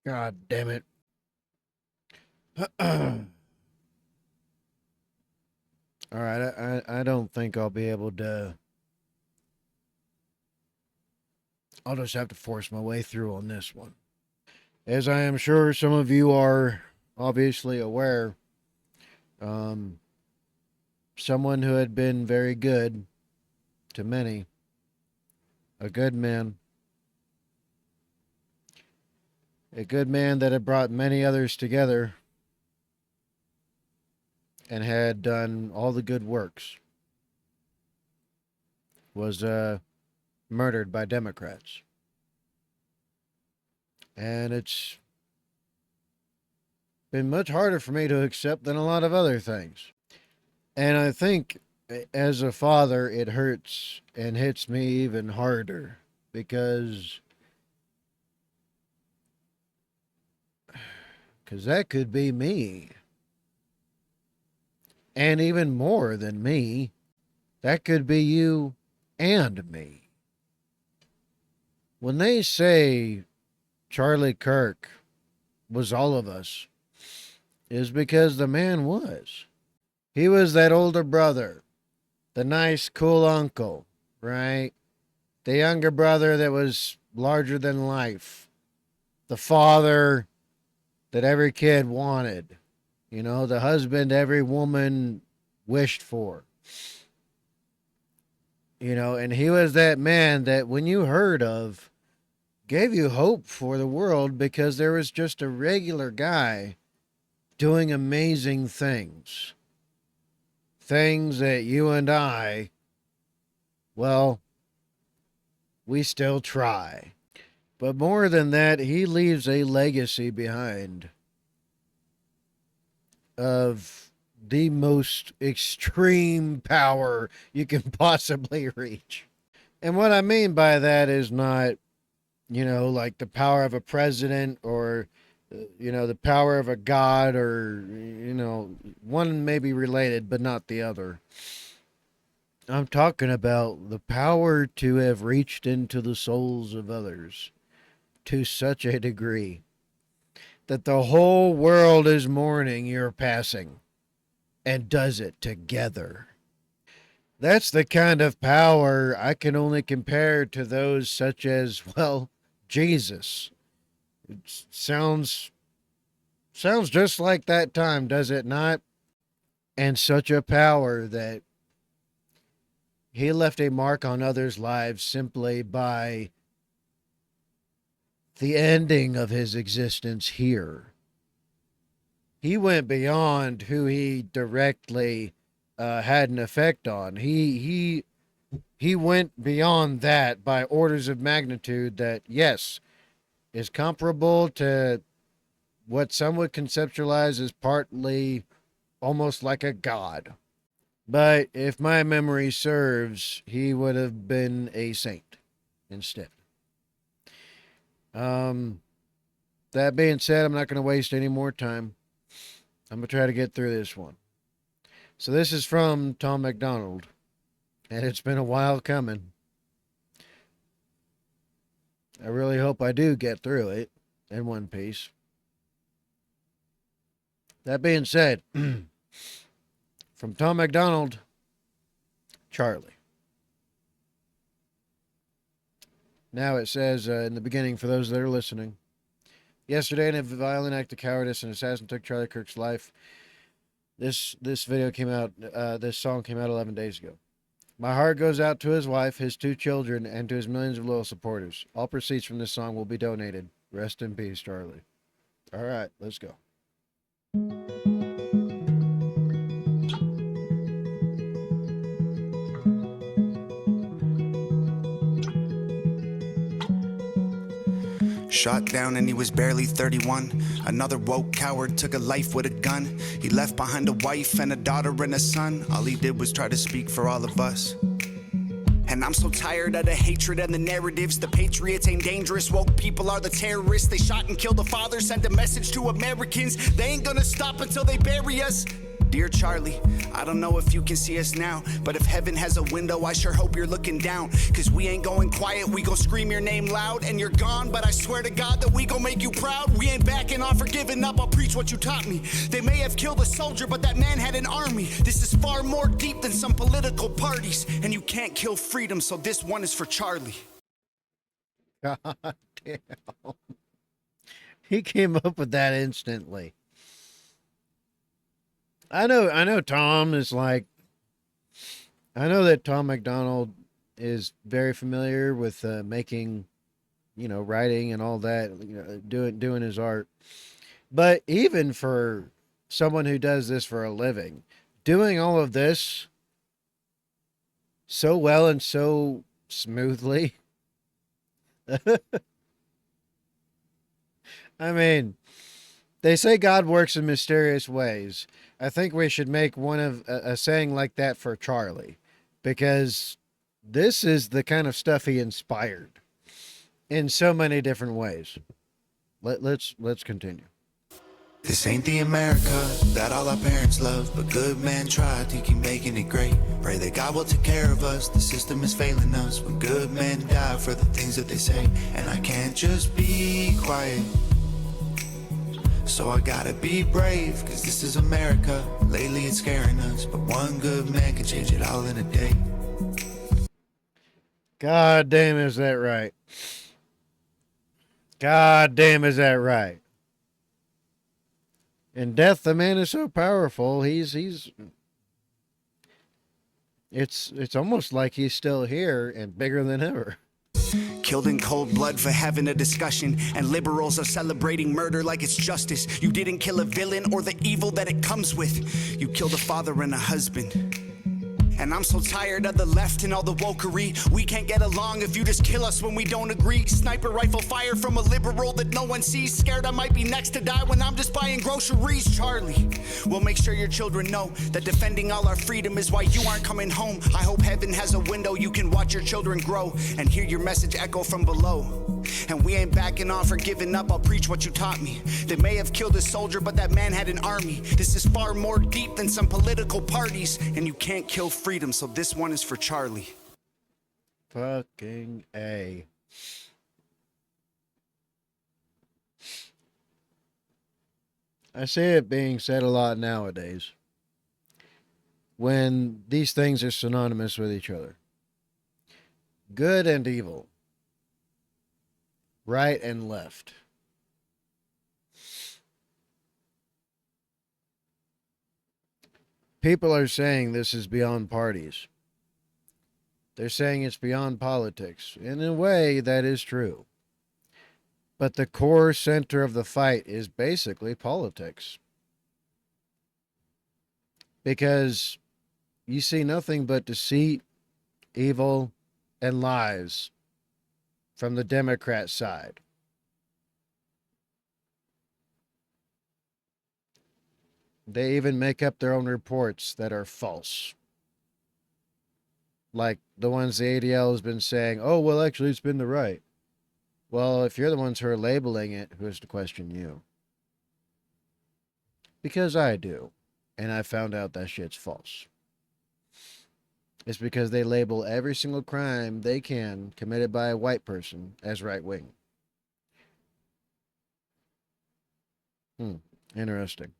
God damn it. All right, I don't think I'll be able to. I'll just have to force my way through on this one. As I am sure some of you are obviously aware, um, someone who had been very good to many, a good man, that had brought many others together and had done all the good works, was murdered by Democrats. And it's been much harder for me to accept than a lot of other things. And I think as a father, it hurts and hits me even harder because that could be me. And even more than me, that could be you and me. When they say Charlie Kirk was all of us, is because the man was. He was that older brother, the nice, cool uncle, right? The younger brother that was larger than life. The father that every kid wanted. You know, the husband every woman wished for. You know, and he was that man that when you heard of, gave you hope for the world because there was just a regular guy doing amazing things. Things that you and I, well, we still try. But more than that, he leaves a legacy behind of the most extreme power you can possibly reach. And what I mean by that is not, you know, like the power of a president or, you know, the power of a god or, you know, one may be related, but not the other. I'm talking about the power to have reached into the souls of others to such a degree that the whole world is mourning your passing and does it together. That's the kind of power I can only compare to those such as, well, Jesus. It sounds just like that time, does it not? And such a power that he left a mark on others' lives simply by the ending of his existence here. He went beyond who he directly had an effect on. He went beyond that by orders of magnitude that, yes, is comparable to what some would conceptualize as partly almost like a god. But if my memory serves, he would have been a saint instead. That being said, I'm not going to waste any more time. I'm going to try to get through this one. So this is from Tom MacDonald, and it's been a while coming. I really hope I do get through it in one piece. That being said, from Tom MacDonald, Charlie. Now it says in the beginning, for those that are listening, yesterday in a violent act of cowardice, an assassin took Charlie Kirk's life. This video came out, this song came out 11 days ago. My heart goes out to his wife, his 2 children, and to his millions of loyal supporters. All proceeds from this song will be donated. Rest in peace, Charlie. All right, let's go. Shot down and he was barely 31. Another woke coward took a life with a gun. He left behind a wife and a daughter and a son. All he did was try to speak for all of us. And I'm so tired of the hatred and the narratives. The patriots ain't dangerous, woke people are the terrorists. They shot and killed a father, sent a message to Americans. They ain't gonna stop until they bury us. Dear Charlie, I don't know if you can see us now, but if heaven has a window, I sure hope you're looking down. Cause we ain't going quiet, we gon' scream your name loud. And you're gone, but I swear to God that we gon' make you proud. We ain't backing off or giving up, I'll preach what you taught me. They may have killed a soldier, but that man had an army. This is far more deep than some political parties. And you can't kill freedom, so this one is for Charlie. God damn. He came up with that instantly. I know Tom is like, I know that Tom MacDonald is very familiar with making, writing and all that, doing his art. But even for someone who does this for a living, doing all of this so well and so smoothly. I mean, they say God works in mysterious ways. I think we should make one of a saying like that for Charlie, because this is the kind of stuff he inspired in so many different ways. Let's continue. This ain't the America that all our parents love, but good man tried to keep making it great. Pray that God will take care of us, the system is failing us when good men die for the things that they say. And I can't just be quiet, so I gotta be brave, cause this is America. Lately it's scaring us, but one good man can change it all in a day. God damn, is that right? God damn, is that right? In death, the man is so powerful, it's almost like he's still here and bigger than ever. Killed in cold blood for having a discussion, and liberals are celebrating murder like it's justice. You didn't kill a villain or the evil that it comes with. You killed a father and a husband. And I'm so tired of the left and all the wokery. We can't get along if you just kill us when we don't agree. Sniper rifle fire from a liberal that no one sees. Scared I might be next to die when I'm just buying groceries. Charlie, we'll make sure your children know that defending all our freedom is why you aren't coming home. I hope heaven has a window you can watch your children grow and hear your message echo from below. And we ain't backing off or giving up, I'll preach what you taught me. They may have killed a soldier, but that man had an army. This is far more deep than some political parties. And you can't kill freedom, so this one is for Charlie. Fucking A. I see it being said a lot nowadays when these things are synonymous with each other. Good and evil. Right and left. People are saying this is beyond parties. They're saying it's beyond politics. In a way, that is true. But the core center of the fight is basically politics. Because you see nothing but deceit, evil, and lies from the Democrat side. They even make up their own reports that are false. Like the ones the ADL has been saying, oh, well, actually, it's been the right. Well, if you're the ones who are labeling it, who's to question you? Because I do. And I found out that shit's false. It's because they label every single crime they can committed by a white person as right wing. Interesting.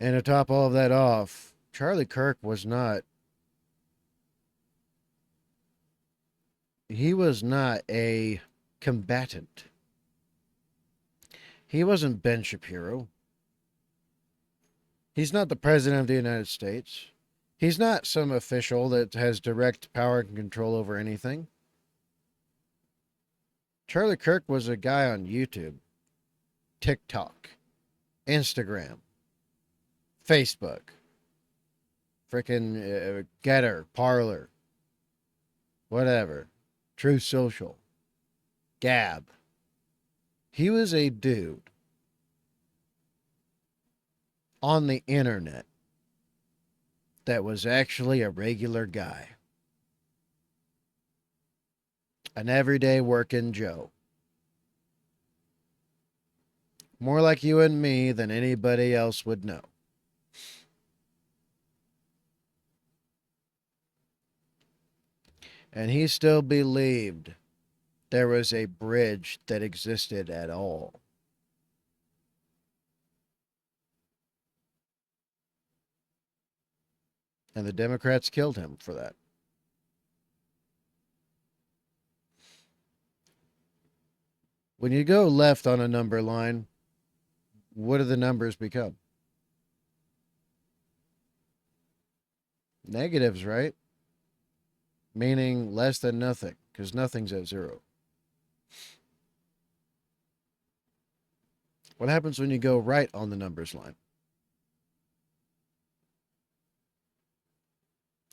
And to top all of that off, Charlie Kirk was not. He was not a combatant. He wasn't Ben Shapiro. He's not the president of the United States. He's not some official that has direct power and control over anything. Charlie Kirk was a guy on YouTube, TikTok, Instagram, Facebook, frickin' Getter, Parlor, whatever, Truth Social, Gab. He was a dude on the internet that was actually a regular guy. An everyday working Joe. More like you and me than anybody else would know. And he still believed there was a bridge that existed at all. And the Democrats killed him for that. When you go left on a number line, what do the numbers become? Negatives, right? Meaning less than nothing, because nothing's at zero. What happens when you go right on the numbers line?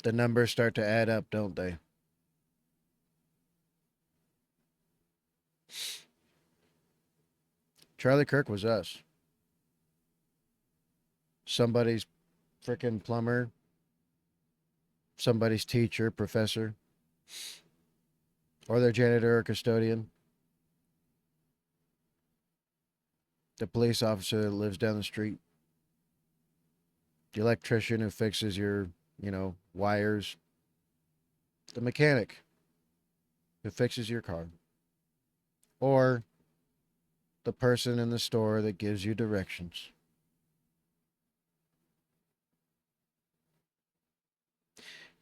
The numbers start to add up, don't they? Charlie Kirk was us. Somebody's freaking plumber, somebody's teacher, professor, or their janitor or custodian. The police officer that lives down the street. The electrician who fixes your, wires. The mechanic who fixes your car. Or the person in the store that gives you directions.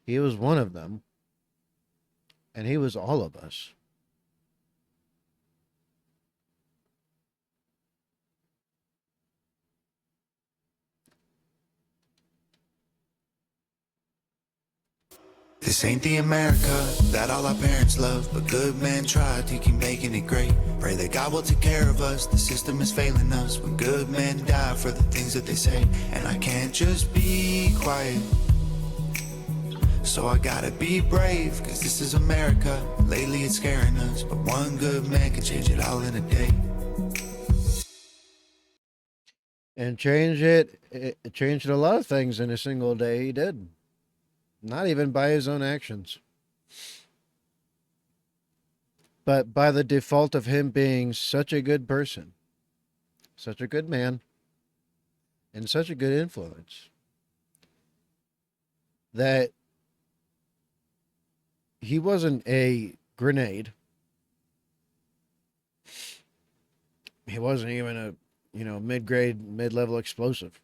He was one of them, and he was all of us. This ain't the America that all our parents love, but good men try to keep making it great. Pray that God will take care of us, the system is failing us when good men die for the things that they say. And I can't just be quiet, so I gotta be brave, cause this is America. Lately it's scaring us, but one good man can change it all in a day. And it changed a lot of things in a single day. He did. Not even by his own actions, but by the default of him being such a good person, such a good man, and such a good influence that he wasn't a grenade. He wasn't even a, mid-level explosive.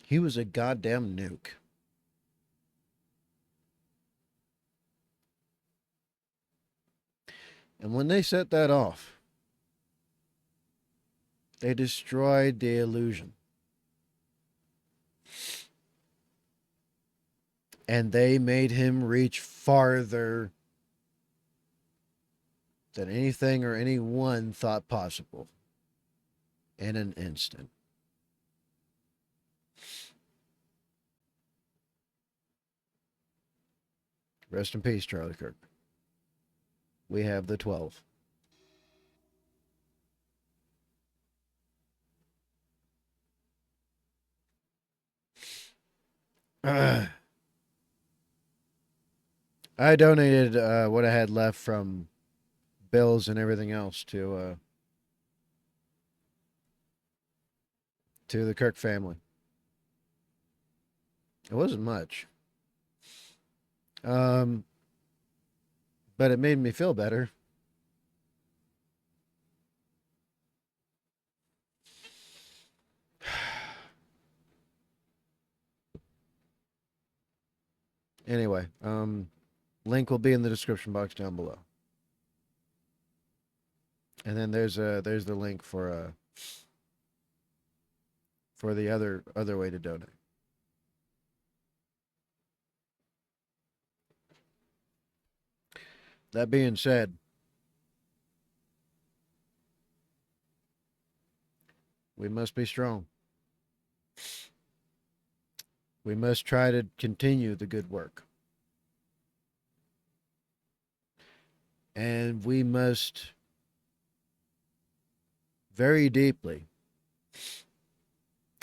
He was a goddamn nuke. And when they set that off, they destroyed the illusion. And they made him reach farther than anything or anyone thought possible in an instant. Rest in peace, Charlie Kirk. We have the 12. I donated what I had left from bills and everything else to the Kirk family. It wasn't much. But it made me feel better. Anyway, link will be in the description box down below. And then there's the link for the other way to donate. That being said, we must be strong. We must try to continue the good work. And we must very deeply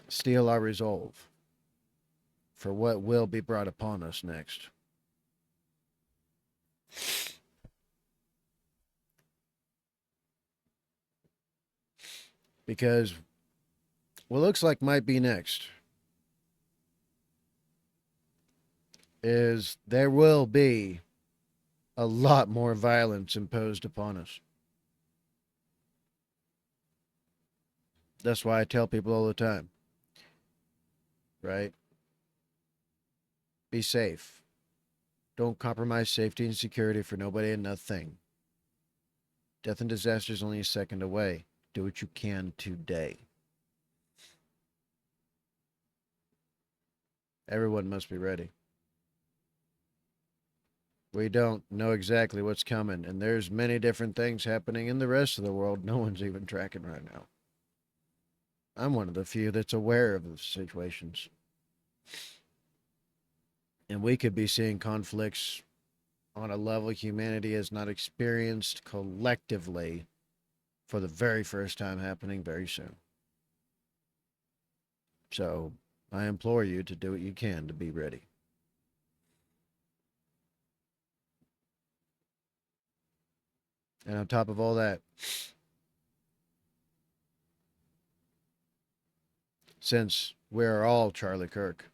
steel our resolve for what will be brought upon us next. Because what looks like might be next is there will be a lot more violence imposed upon us. That's why I tell people all the time, right? Be safe. Don't compromise safety and security for nobody and nothing. Death and disaster is only a second away. Do what you can today. Everyone must be ready. We don't know exactly what's coming, and there's many different things happening in the rest of the world no one's even tracking right now. I'm one of the few that's aware of the situations. And we could be seeing conflicts on a level humanity has not experienced collectively for the very first time happening very soon. So I implore you to do what you can to be ready. And on top of all that, since we're all Charlie Kirk,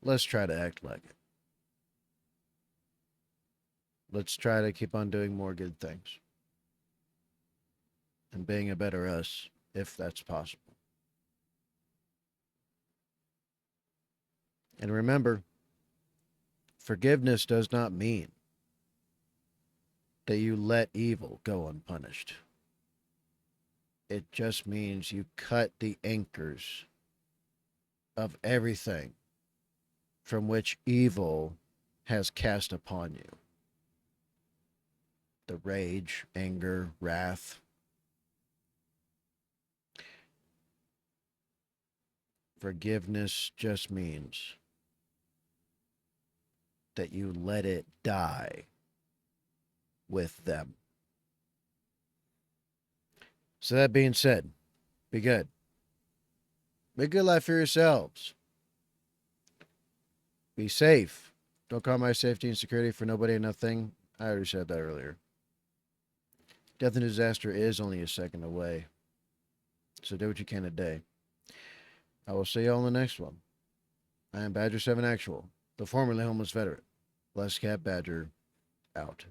let's try to act like it. Let's try to keep on doing more good things and being a better us if that's possible. And remember, forgiveness does not mean that you let evil go unpunished. It just means you cut the anchors of everything from which evil has cast upon you. The rage, anger, wrath. Forgiveness just means that you let it die with them. So that being said, be good. Make a good life for yourselves. Be safe. Don't compromise safety and security for nobody and nothing. I already said that earlier. Death and disaster is only a second away. So do what you can today. I will see you all in the next one. I am Badger 7 Actual, the formerly homeless veteran. Blessed Cat Badger, out.